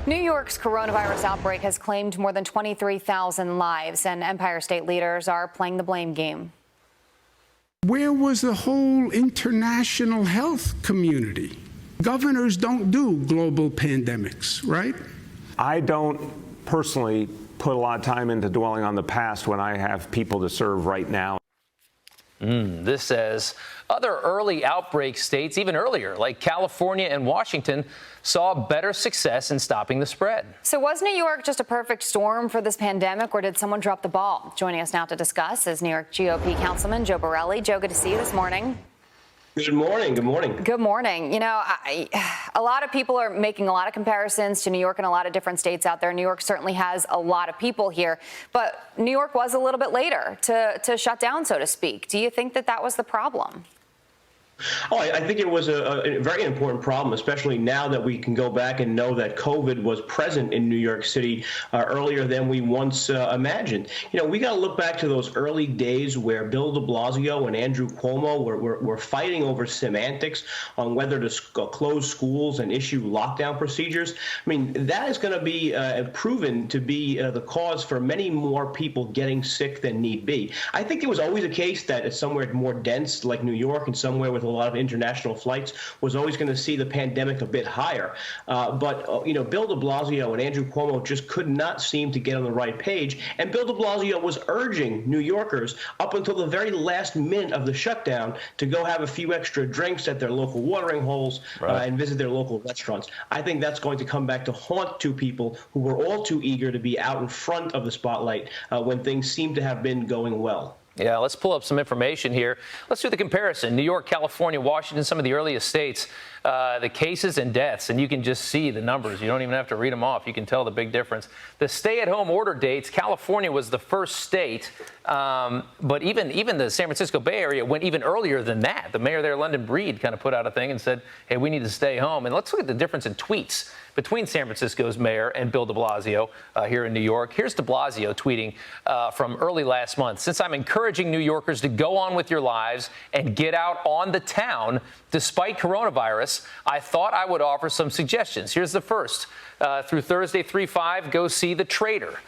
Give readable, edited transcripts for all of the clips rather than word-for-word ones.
New York's coronavirus outbreak has claimed more than 23,000 lives, and Empire State leaders are playing the blame game. Where was the whole international health community? Governors don't do global pandemics, right? I don't personally put a lot of time into dwelling on the past when I have people to serve right now. This says other early outbreak states, even earlier, like California and Washington, saw better success in stopping the spread. So was New York just a perfect storm for this pandemic, or did someone drop the ball? Joining us now to discuss is New York GOP Councilman Joe Borelli. Joe, good to see you this morning. Good morning. Good morning. Good morning. You know, a lot of people are making a lot of comparisons to New York and a lot of different states out there. New York certainly has a lot of people here, but New York was a little bit later to shut down, so to speak. Do you think that that was the problem? Oh, I think it was a very important problem, especially now that we can go back and know that COVID was present in New York City earlier than we once imagined. You know, we got to look back to those early days where Bill de Blasio and Andrew Cuomo were fighting over semantics on whether to close schools and issue lockdown procedures. I mean, that is going to be proven to be the cause for many more people getting sick than need be. I think it was always a case that it's somewhere more dense like New York and somewhere with a lot of international flights was always going to see the pandemic a bit higher. But you know, Bill de Blasio and Andrew Cuomo just could not seem to get on the right page. And Bill de Blasio was urging New Yorkers up until the very last minute of the shutdown to go have a few extra drinks at their local watering holes and visit their local restaurants. I think that's going to come back to haunt two people who were all too eager to be out in front of the spotlight when things seem to have been going well. Yeah, let's pull up some information here. Let's do the comparison. New York, California, Washington, some of the earliest states, the cases and deaths, and you can just see the numbers. You don't even have to read them off. You can tell the big difference. The stay-at-home order dates, California was the first state, but even the San Francisco Bay Area went even earlier than that. The mayor there, London Breed, kind of put out a thing and said, hey, we need to stay home. And let's look at the difference in tweets between San Francisco's mayor and Bill de Blasio here in New York. Here's de Blasio tweeting from early last month. Since I'm encouraging New Yorkers to go on with your lives and get out on the town despite coronavirus, I thought I would offer some suggestions. Here's the first. Through Thursday, 3/5, go see the Trader.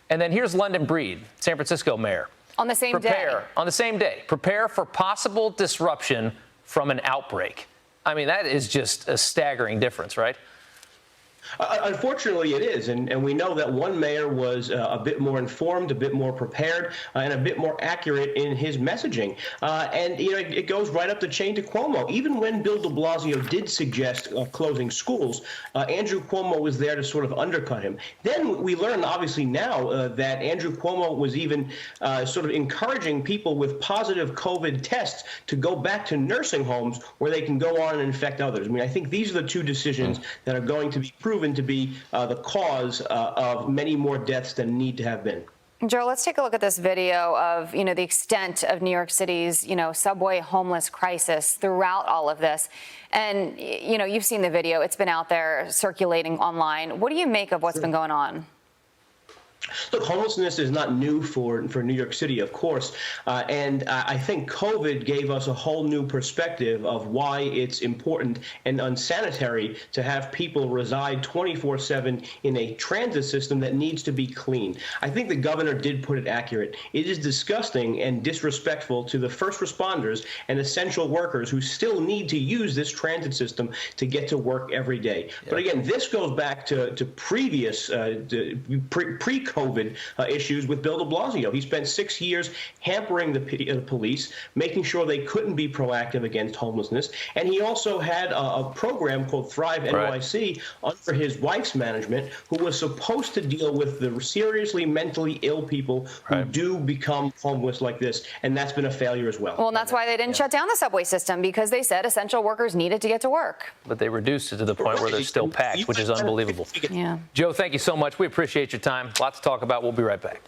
And then here's London Breed, San Francisco mayor. On the same day? On the same day. Prepare for possible disruption from an outbreak. I mean, that is just a staggering difference, right? Unfortunately, it is. And we know that one mayor was a bit more informed, a bit more prepared, and a bit more accurate in his messaging. And, you know, it goes right up the chain to Cuomo. Even when Bill de Blasio did suggest closing schools, Andrew Cuomo was there to sort of undercut him. Then we learn, obviously, now that Andrew Cuomo was even sort of encouraging people with positive COVID tests to go back to nursing homes where they can go on and infect others. I mean, I think these are the two decisions that are going to be proven to be the cause of many more deaths than need to have been. Joe, let's take a look at this video of, you know, the extent of New York City's, you know, subway homeless crisis throughout all of this. And, you know, you've seen the video. It's been out there circulating online. What do you make of what's been going on? Look, homelessness is not new for New York City, of course, and I think COVID gave us a whole new perspective of why it's important and unsanitary to have people reside 24/7 in a transit system that needs to be clean. I think the governor did put it accurate. It is disgusting and disrespectful to the first responders and essential workers who still need to use this transit system to get to work every day. Yeah. But again, this goes back to previous pre-COVID issues with Bill de Blasio. He spent 6 years hampering the police, making sure they couldn't be proactive against homelessness. And he also had a program called Thrive NYC under his wife's management, who was supposed to deal with the seriously mentally ill people who do become homeless like this. And that's been a failure as well. Well, and that's why they didn't shut down the subway system, because they said essential workers needed to get to work. But they reduced it to the point where they're still packed, which is unbelievable. Yeah. Joe, thank you so much. We appreciate your time. Lots to talk about. We'll be right back.